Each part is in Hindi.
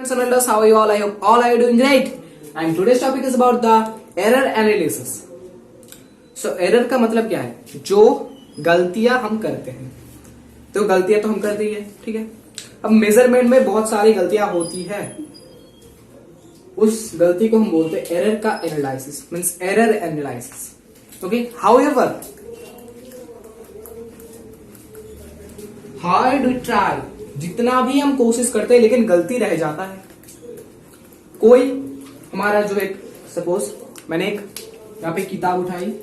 Friends and elders, how are you all? I hope all are doing great. And today's topic is about the error analysis. So error का मतलब क्या है? जो गलतियां हम करते हैं, तो गलतियां तो हम करते ही है, ठीक है। अब मेजरमेंट में बहुत सारी गलतियां होती है, उस गलती को हम बोलते हैं एरर का analysis, means error analysis. Okay, however how do try, जितना भी हम कोशिश करते हैं लेकिन गलती रह जाता है। कोई हमारा जो एक सपोज मैंने एक यहां पे किताब उठाई,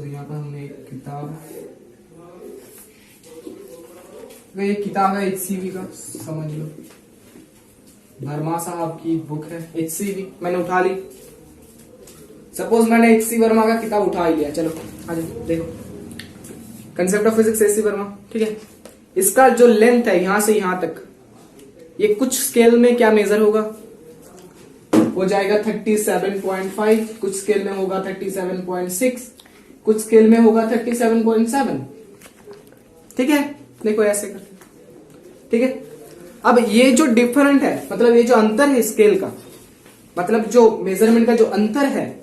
यहां पर हमने एक किताब, ये किताब है HCV का, समझ लो वर्मा साहब की बुक है HCV, मैंने उठा ली। सपोज मैंने HC वर्मा का किताब उठा ही लिया, चलो आ जाओ देखो, concept of physics HC Verma, ठीक है। इसका जो लेंथ है यहां से यहां तक, ये कुछ स्केल में क्या मेजर होगा, हो जाएगा 37.5, कुछ स्केल में होगा 37.6, कुछ स्केल में होगा 37.7, ठीक है। देखो ऐसे करते, ठीक है। अब ये जो डिफरेंट है, मतलब ये जो अंतर है स्केल का, मतलब जो मेजरमेंट का जो अंतर है,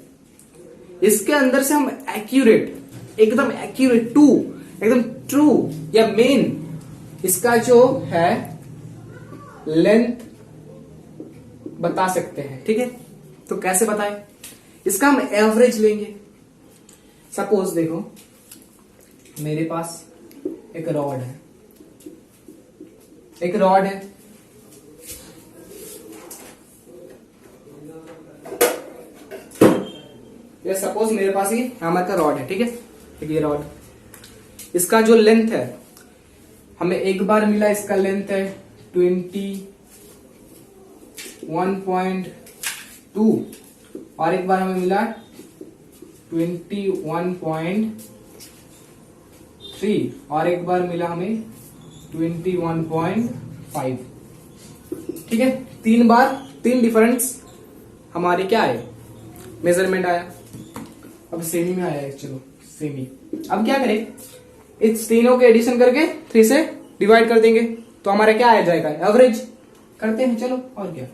इसके अंदर से हम एक्यूरेट, एकदम एक्यूरेट टू, एकदम ट्रू या मेन, इसका जो है लेंथ बता सकते हैं, ठीक है। तो कैसे बताएं? इसका हम एवरेज लेंगे। सपोज देखो मेरे पास एक रॉड है, एक रॉड है, ये सपोज मेरे पास ये हैमर का रॉड है, ठीक है। ये रॉड, इसका जो लेंथ है, हमें एक बार मिला, इसका लेंथ है 21.2 और एक बार हमें मिला 21.3 और एक बार मिला हमें 21.5, ठीक है। 3 बार 3 डिफरेंस हमारे क्या आए, मेजरमेंट आया। अब सेमी में आया है, चलो सेमी। अब क्या करें, इस तीनों के एडिशन करके 3 से डिवाइड कर देंगे, तो हमारा क्या आ जाएगा, एवरेज। करते हैं, चलो और क्या।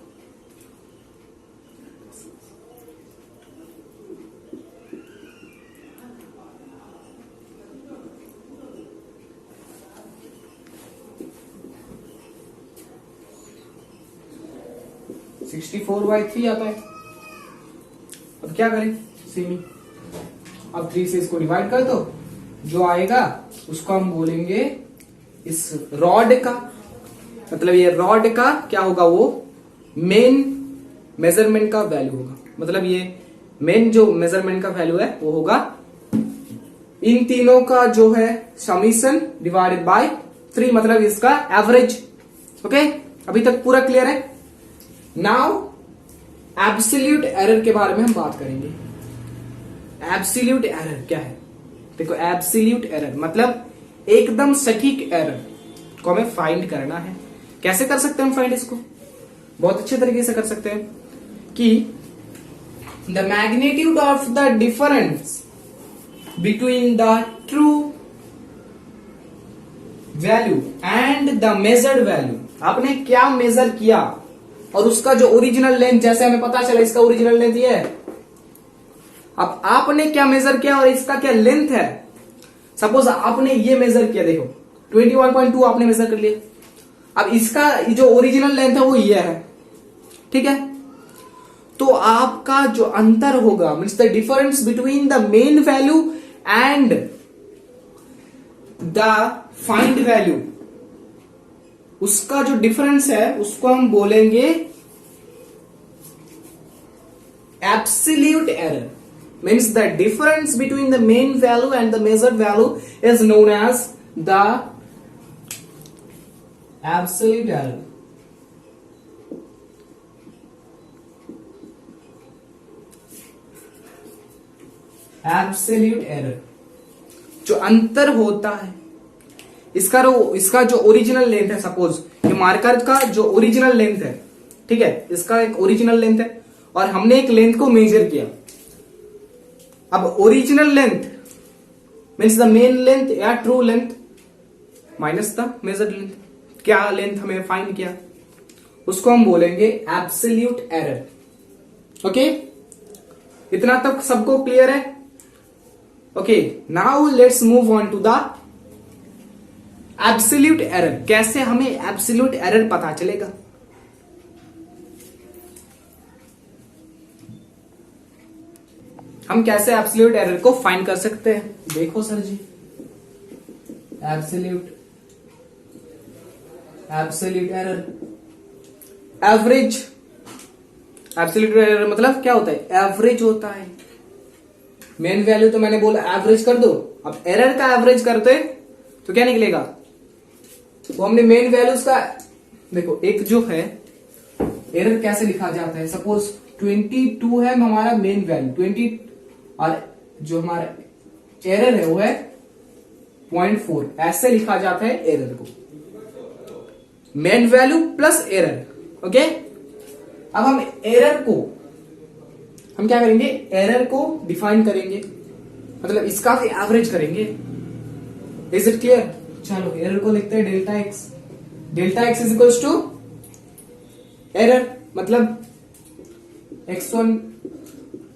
सिक्सटी 4/3 आता है। अब क्या करें, सेमी। अब 3 से इसको डिवाइड कर दो, जो आएगा उसको हम बोलेंगे इस रॉड का, मतलब ये रॉड का क्या होगा, वो मेन मेजरमेंट का वैल्यू होगा। मतलब ये मेन जो मेजरमेंट का वैल्यू है वो होगा इन तीनों का जो है समीशन डिवाइडेड बाय 3, मतलब इसका एवरेज। ओके, अभी तक पूरा क्लियर है। नाउ एब्सोल्यूट एरर के बारे में हम बात करेंगे। एब्सोल्यूट एरर क्या है? देखो, एब्सोल्यूट एरर मतलब एकदम सटीक एरर को हमें फाइंड करना है। कैसे कर सकते हैं हम फाइंड इसको? बहुत अच्छे तरीके से कर सकते हैं कि the magnitude of the difference between the true value and the measured value. आपने क्या मेजर किया और उसका जो ओरिजिनल लेंथ, जैसे हमें पता चला इसका ओरिजिनल लेंथ ये है। अब आपने क्या मेजर किया और इसका क्या लेंथ है। सपोज आपने ये मेजर किया, देखो 21.2 आपने मेजर कर लिया। अब इसका जो ओरिजिनल लेंथ है वो ये है, ठीक है। तो आपका जो अंतर होगा, means the difference between the main value and the find value, उसका जो डिफरेंस है उसको हम बोलेंगे absolute error. Means the difference between the main value and the measured value is known as the absolute error. Absolute error जो अंतर होता है, इसका जो ओरिजिनल लेंथ है, सपोज ये मार्कर का जो ओरिजिनल लेंथ है, ठीक है, इसका एक ओरिजिनल लेंथ है और हमने एक लेंथ को मेजर किया। अब original length means the main length या true length, minus the measured length, क्या लेंथ हमें फाइंड किया उसको हम बोलेंगे एब्सोल्यूट एरर। ओके, इतना तक सबको क्लियर है? Okay, now let's move on to the absolute error. कैसे हमें एब्सोल्यूट एरर पता चलेगा? हम कैसे एब्सोल्यूट एरर को फाइंड कर सकते हैं? देखो सर जी, absolute error, average. Absolute error मतलब क्या होता है? एवरेज होता है। मेन वैल्यू तो मैंने बोला एवरेज कर दो, अब एरर का एवरेज करते तो क्या निकलेगा? वो हमने मेन वैल्यूज का, देखो एक जो है एरर कैसे लिखा जाता है, सपोज 22 है हमारा मेन वैल्यू 20, और जो हमारा एरर है वो है 0.4, ऐसे लिखा जाता है एरर को, main value plus error. Okay, अब हम एरर को हम क्या करेंगे? एरर को डिफाइन करेंगे, मतलब इसका एवरेज करेंगे। Is it clear? चलो एरर को लिखते हैं delta X. Delta X is equals to error, मतलब x1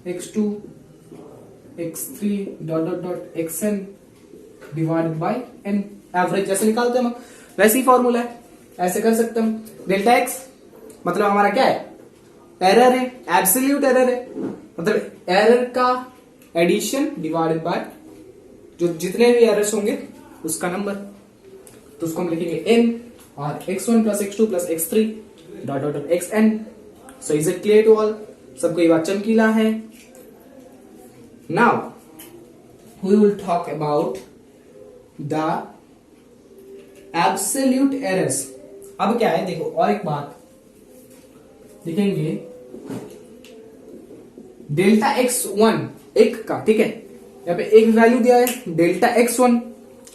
x2 x3 dot dot dot xn divided by n। Average जैसे निकालते हैं हम वैसे ही फॉर्मूला है, ऐसे कर सकते हम। डेल्टा एक्स मतलब हमारा क्या है? एरर है, एब्सोल्यूट एरर है, मतलब एरर का एडिशन डिवाइडेड बाय जो जितने भी एरर्स होंगे उसका नंबर, तो उसको हम लिखेंगे n और x1 plus x2 plus x3 dot dot dot xn। So is it clear to all? सबको ये बात चमकीला है? Now we will talk about the absolute errors. अब क्या है देखो, और एक बात लिखेंगे, डेल्टा x1 एक का, ठीक है, यहाँ पे एक वैल्यू दिया है डेल्टा x1,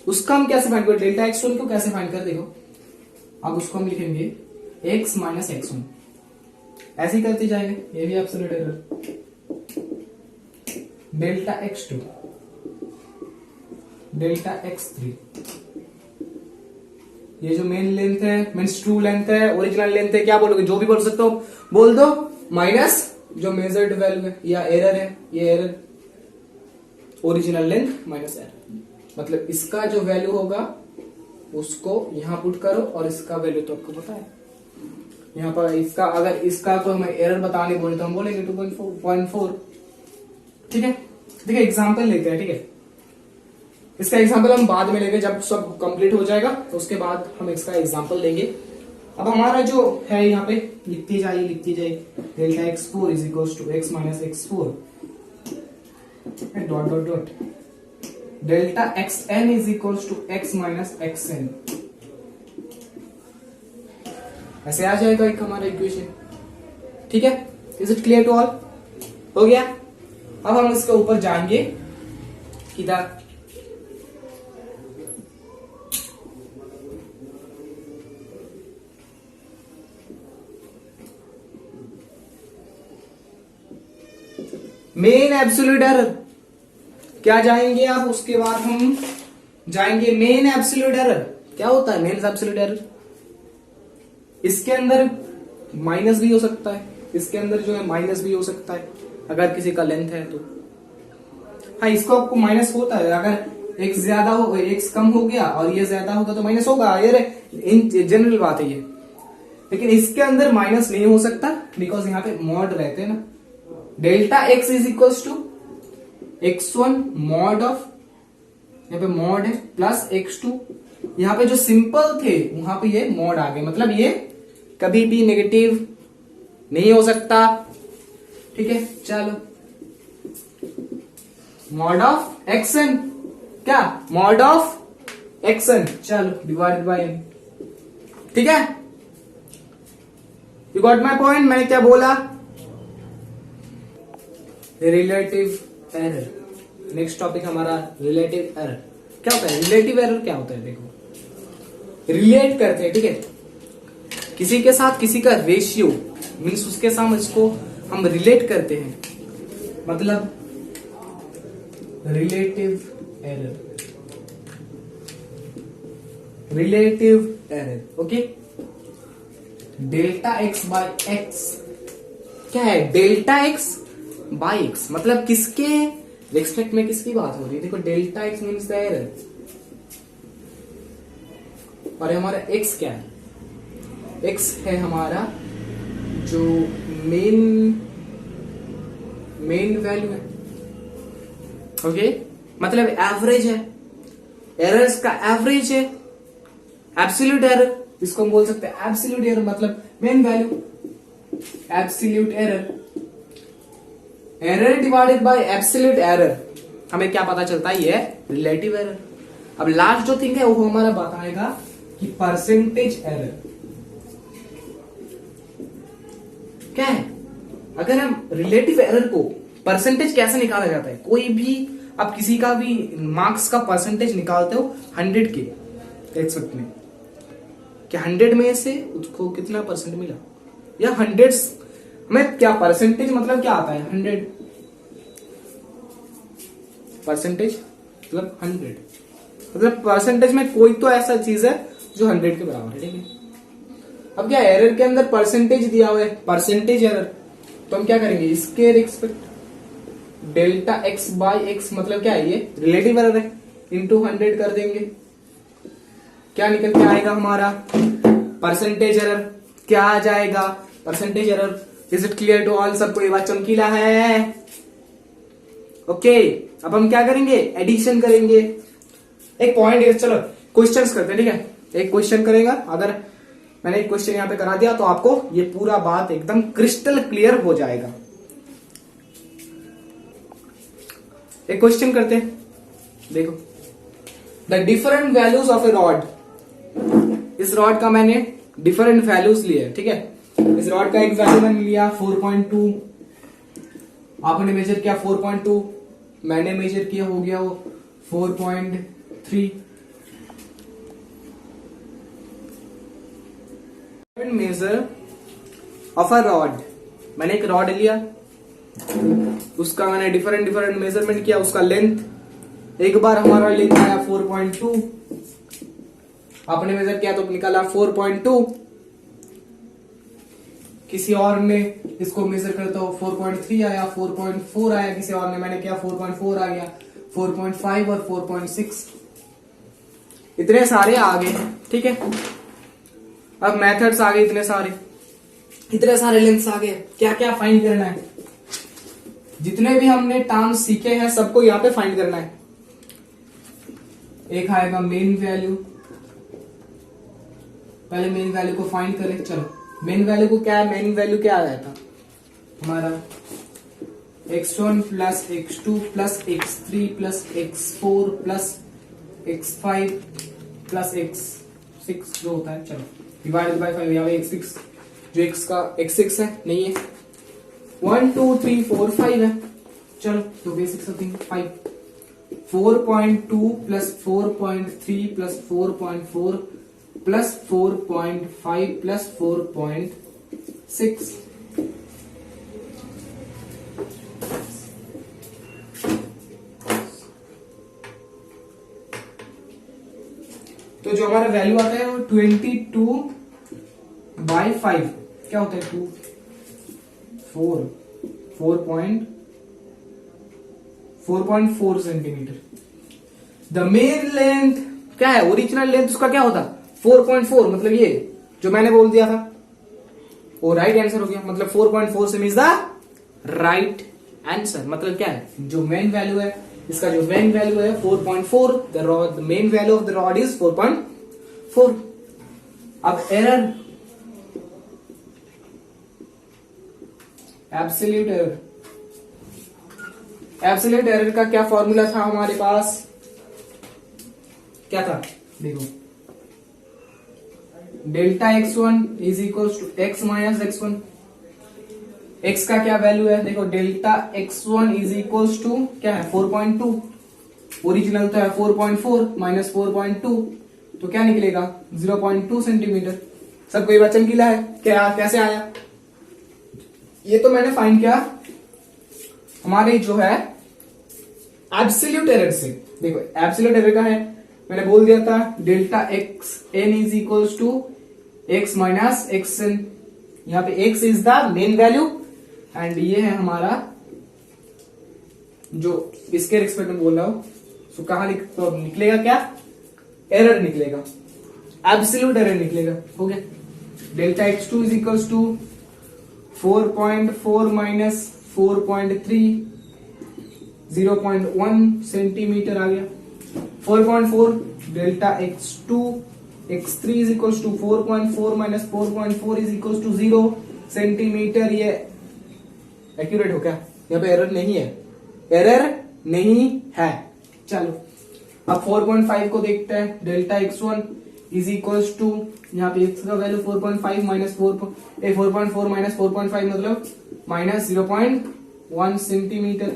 उसका हम कैसे फाइंड करें? डेल्टा x1 को कैसे फाइंड कर? देखो अब उसको हम लिखेंगे x माइनस x1, ऐसे ही करते जाएंगे, ये भी absolute error. Delta x2, delta x3, ये जो मेन लेंथ है, मीन्स ट्रू लेंथ है, ओरिजिनल लेंथ है, क्या बोलोगे? जो भी बोल सकते हो बोल दो, माइनस जो मेजर्ड वैल्यू है या एरर है, ये error, original length minus error, मतलब इसका जो वैल्यू होगा उसको यहां पुट करो, और इसका वैल्यू तो आपको पता है यहां पर। इसका अगर इसका को हमें एरर बताने बोले तो हम बोलेंगे 2.4। ठीक है, देखिए एग्जांपल लेते हैं, ठीक है, इसका एग्जांपल हम बाद में लेंगे जब सब कंप्लीट हो जाएगा, तो उसके बाद हम इसका एग्जांपल लेंगे। अब हमारा जो है यहाँ पे लिखती जाइए delta x4 is equals to x minus x4 dot dot dot delta xn is equals to x minus xn। ऐसे आ जाएगा एक हमारा इक्वेशन। ठीक है, is it clear to all? हो गया। अब हम इसके ऊपर जाएंगे किधर, मेन एब्सोल्यूट एरर। क्या जाएंगे आप? उसके बाद हम जाएंगे मेन एब्सोल्यूट एरर। क्या होता है मेन एब्सोल्यूट एरर? इसके अंदर माइनस भी हो सकता है, इसके अंदर जो है माइनस भी हो सकता है अगर किसी का लेंथ है तो। हाँ, इसको आपको माइनस होता है, अगर x ज्यादा हो, x कम हो गया और ये ज्यादा होगा तो माइनस होगा, ये जनरल बात है ये। लेकिन इसके अंदर माइनस नहीं हो सकता बिकॉज यहाँ पे मॉड रहते हैं ना। Delta x is equals to x1 mod of, यहाँ पे मॉड है, प्लस x2, यहाँ पे जो सिंपल थे वहां पे ये मॉड आ गए, मतलब ये कभी भी नेगेटिव नहीं हो सकता। ठीक है, चलो मॉड ऑफ xn, क्या मॉड ऑफ xn, चलो डिवाइडेड बाय n। ठीक है, यू गॉट माई पॉइंट? मैंने क्या बोला? Relative error. नेक्स्ट टॉपिक हमारा रिलेटिव एरर। क्या होता है रिलेटिव एरर? क्या होता है देखो, रिलेट करते हैं, ठीक है, किसी के साथ किसी का रेशियो मीन्स उसके साथ इसको हम रिलेट करते हैं, मतलब relative error. Relative error. Okay, delta X by X क्या है? डेल्टा एक्स बाय एक्स मतलब किसके रिस्पेक्ट में किसकी बात हो रही है? देखो delta x means the error, और हमारा एक्स क्या है? एक्स है हमारा जो मेन वैल्यू है। ओके, मतलब एवरेज है, एरर्स का एवरेज है, एब्सोल्यूट एरर, इसको हम बोल सकते हैं एब्सोल्यूट एरर, मतलब main value, absolute error, error divided by absolute error, हमें क्या पता चलता है? ये रिलेटिव एरर। अब लास्ट जो थिंग है वो हमारा बताएगा कि परसेंटेज एरर क्या है। अगर हम रिलेटिव एरर को परसेंटेज कैसे निकाला जाता है? कोई भी आप किसी का भी मार्क्स का परसेंटेज निकालते हो 100 के एक्सपेक्ट में, कि 100 में से उसको कितना परसेंट मिला, या 100 में क्या परसेंटेज मतलब क्या आता है? 100 परसेंटेज मतलब 100, मतलब परसेंटेज में कोई तो ऐसा चीज है जो 100 के बराबर है। ठीक है, अब क्या एरर के अंदर परसेंटेज दिया हुआ है, परसेंटेज एरर, तो हम क्या करेंगे? इसके respect delta X by X मतलब क्या है? ये रिलेटिव एरर है, इंटू 100 कर देंगे, क्या निकल के आएगा हमारा? Percentage error. क्या आ जाएगा? Percentage error. Is it clear to all? सबको ये बात चमकीला है? ओके, अब हम क्या करेंगे? एडिशन करेंगे। एक पॉइंट, चलो क्वेश्चंस करते हैं। ठीक है, एक क्वेश्चन करेगा, अगर मैंने एक क्वेश्चन यहां पे करा दिया तो आपको ये पूरा बात एकदम क्रिस्टल क्लियर हो जाएगा। एक क्वेश्चन करते हैं, देखो, the different values of A rod. इस रॉड का मैंने डिफरेंट वैल्यूज लिए, ठीक है। इस रॉड का एक वैल्यू मैंने लिया 4.2, आपने मेजर किया 4.2, मैंने मेजर किया हो गया वो 4.3। मेजर ऑफ अ रॉड, मैंने एक रॉड लिया, उसका मैंने डिफरेंट मेजरमेंट किया, उसका लेंथ, एक बार हमारा लेंथ आया 4.2, आपने मेजर किया तो निकाला 4.2, किसी और ने इसको मेजर करता हो 4.3 आया, 4.4 आया, किसी और ने, मैंने किया 4.4 आ गया, 4.5 और 4.6, इतने सारे आ गए। ठीक है, अब मेथड्स आ गए, इतने सारे लेंथ्स आ गए, क्या क्या फाइंड करना है? जितने भी हमने टर्म्स सीखे हैं सबको यहां पे फाइंड करना है। एक आएगा मेन वैल्यू, पहले मेन वैल्यू को फाइंड करें। चलो, मेन वैल्यू को क्या है? मेन वैल्यू क्या आ जाता हमारा? x1 plus x2 plus x3 plus x4 plus x5 plus x6 जो होता है, चलो डिवाइडेड बाय 5, यहाँ पे x6 जो x का x6 है, नहीं है, 1 2 3 4 5 है, चलो तो basic something 5, 4.2 plus 4.3 plus 4.4 plus 4.5 plus 4.6, तो जो हमारा वैल्यू आता है वो 22/5 क्या होता है? 4.4 सेंटीमीटर। द मेन लेंथ क्या है? ओरिजिनल लेंथ उसका क्या होता? 4.4, मतलब ये जो मैंने बोल दिया था वो राइट आंसर हो गया, मतलब 4.4 से मीन्स द राइट आंसर। मतलब क्या है? जो मेन वैल्यू है, इसका जो मेन वैल्यू है 4.4, the main value of the rod is 4.4। अब error, absolute error, absolute error का क्या फॉर्मूला था हमारे पास? क्या था? देखो, delta x1 is equal to x minus x1। x का क्या वैल्यू है? देखो, delta x1 is equal to क्या है? 4.2, ओरिजिनल तो है 4.4 माइनस 4.2, तो क्या निकलेगा? 0.2 सेंटीमीटर। सबको ये बात चमकीला है? क्या कैसे आया? ये तो मैंने फाइंड किया हमारे जो है एब्सोल्यूट एरर से। देखो, एब्सोल्यूट एरर का है, मैंने बोल दिया था delta x n is equals to x minus x n. यहाँ पे x is the main value and ये है हमारा जो इसके रिस्पेक्ट में बोल रहा हूं। सो कहां तो निकलेगा क्या, एरर निकलेगा, एब्सोल्यूट एरर निकलेगा। हो गया, delta X two is equals to 4.4 minus 4.3 0.1 centimetre आ गया। 4.4 delta X two X three is equals to 4.4 minus 4.4 is equals to 0 centimetre. ये एक्यूरेट हो क्या, यहाँ पे एरर नहीं है, एरर नहीं है। चलो अब 4.5 को देखते हैं। Delta x1 is equals to, यहाँ पे x का वैल्यू 4.5 माइनस 4.4 माइनस 4.5 मतलब minus 0.1 centimetre.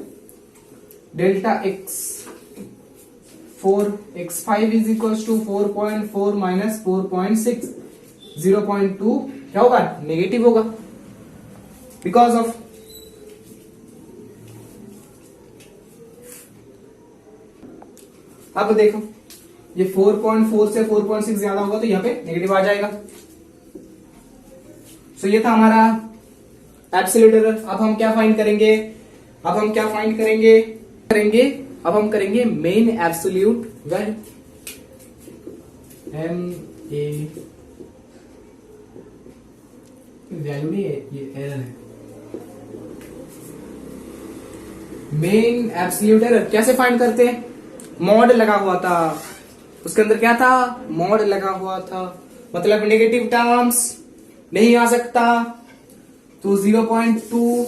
Delta x5 is equals to 4.4 minus 4.6 0.2 क्या होगा, नेगेटिव होगा बिकॉज ऑफ अब देखो ये 4.4 से 4.6 ज्यादा होगा तो यहाँ पे नेगेटिव आ जाएगा। सो ये था हमारा एब्सोल्यूट एरर। अब हम क्या फाइंड करेंगे, अब हम करेंगे मेन एब्सोल्यूट वैल्यू, वैल्यू नहीं है, ये एरर है। मेन एब्सोल्यूट एरर कैसे फाइंड करते हैं, मॉड लगा हुआ था, उसके अंदर क्या था, मॉड लगा हुआ था, मतलब नेगेटिव टर्म्स नहीं आ सकता। तो 0.2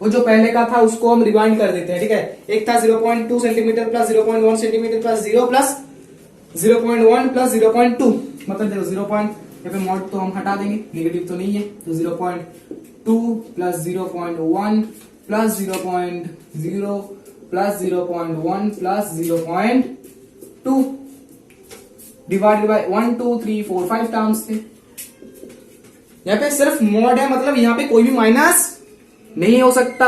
वो जो पहले का था उसको हम रिवाइंड कर देते हैं, ठीक है। एक था 0.2 centimetre plus 0.1 centimetre plus 0 plus 0.1 plus 0.2, मतलब देखो 0. यहाँ पे मॉड तो हम हटा देंगे, नेगेटिव तो नहीं है, तो 0.2 plus 0.1 plus 0.0 plus 0.1 plus 0.2 divided by 1 2 3 4 5 terms थे। यहाँ पे सिर्फ मॉड है, मतलब यहाँ पे कोई भी माइनस नहीं हो सकता।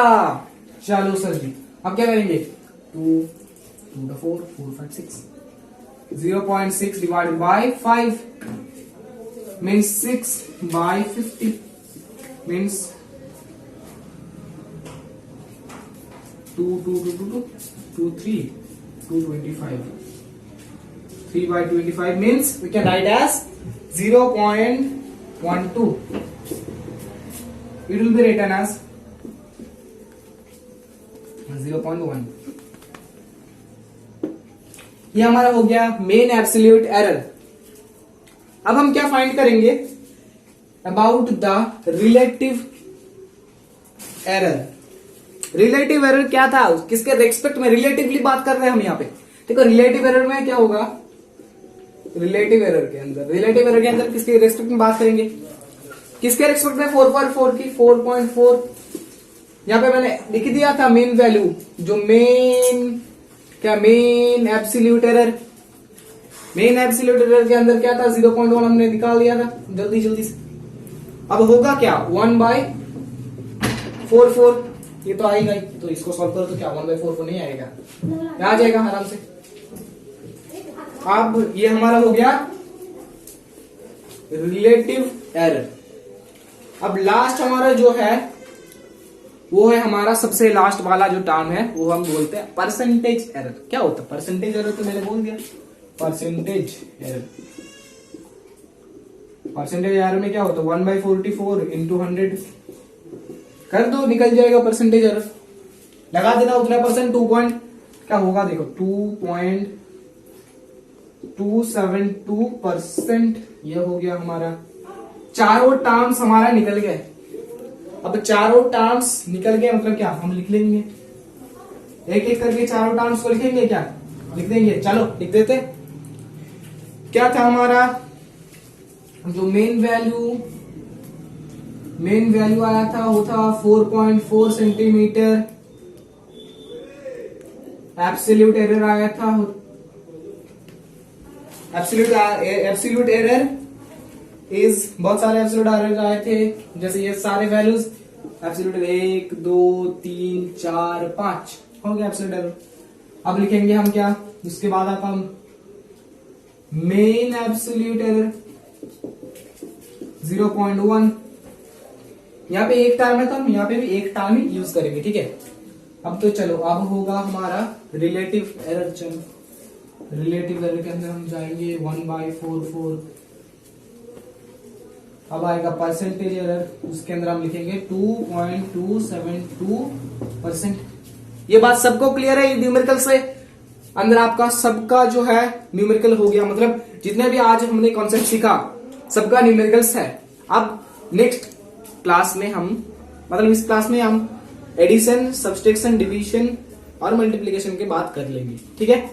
चलो सर जी अब क्या करेंगे, 2 2 4 4 5 6 0.6 divided by 5 means 6 by 50 means 2 2 2 2 2 3 225 3 by 25 means we can write as 0.12. It will be written as 0.1. ये हमारा हो गया मेन एब्सोल्यूट एरर। अब हम क्या फाइंड करेंगे, about the relative error. Relative error क्या था, किसके रेस्पेक्ट में रिलेटिवली बात कर रहे हैं हम यहाँ पे। देखो रिलेटिव एरर में क्या होगा, रिलेटिव एरर के अंदर किसके रेस्पेक्ट में बात करेंगे, किसके रेस्पेक्ट में 4.4 की 4.4। यहाँ पे मैंने लिख दिया था मेन वैल्यू, जो main absolute error. Main absolute error के अंदर क्या था, 0.1 हमने निकाल दिया था जल्दी से। अब होगा क्या, 1/44, ये तो आएगा ही, तो इसको सॉल्व करो तो क्या 1/44 नहीं आएगा, आ जाएगा आराम से। अब ये हमारा हो गया रिलेटिव एरर। अब लास्ट हमारा जो है वो है हमारा सबसे लास्ट वाला जो टर्म है, वो हम बोलते हैं परसेंटेज एरर। क्या होता है परसेंटेज एरर, तो मैंने बोल दिया परसेंटेज एरर। परसेंटेज एरर में क्या होता है, 1/44 इंटू 100 कर दो, निकल जाएगा परसेंटेज एरर। लगा देना उतना परसेंट, 2 पॉइंट क्या होगा देखो 2.272%। ये हो गया हमारा, चारों टर्म्स हमारा निकल गए। अब चारों टर्म्स निकल गए मतलब क्या, हम लिख लेंगे एक एक करके चारों टर्म्स को लिखेंगे, क्या लिख देंगे, चलो लिख देते। क्या था हमारा जो मेन वैल्यू आया था वो था 4.4 सेंटीमीटर। एब्सोल्यूट एरर आया था, एब्सोल्यूट एरर इज, बहुत सारे एब्सोल्यूट एरर आए थे, जैसे ये सारे वैल्यूज एब्सोल्यूट 1 2 3 4 5 हो गया एब्सोल्यूट एरर। अब लिखेंगे हम क्या, उसके बाद आप हम मेन एब्सोल्यूट एरर 0.1। यहाँ पे एक टर्म है तो हम यहाँ पे भी एक टर्म ही यूज करेंगे, ठीक है। अब तो चलो, अब होगा हमारा रिलेटिव एरर। चलो रिलेटिव एरर के अंदर हम जाएंगे 1/4। अब आएगा परसेंटेज एरर, उसके अंदर हम लिखेंगे 2.272%। ये बात सबको क्लियर है? न्यूमेरिकल से अंदर आपका सबका जो है न्यूमेरिकल हो गया, मतलब जितने भी आज हमने कॉन्सेप्ट सीखा सबका न्यूमेरिकल्स है। अब नेक्स्ट क्लास में हम, मतलब इस क्लास में हम एडिशन, सब्सट्रैक्शन, डिवीजन और मल्टीप्लिकेशन की बात कर लेंगे, ठीक है।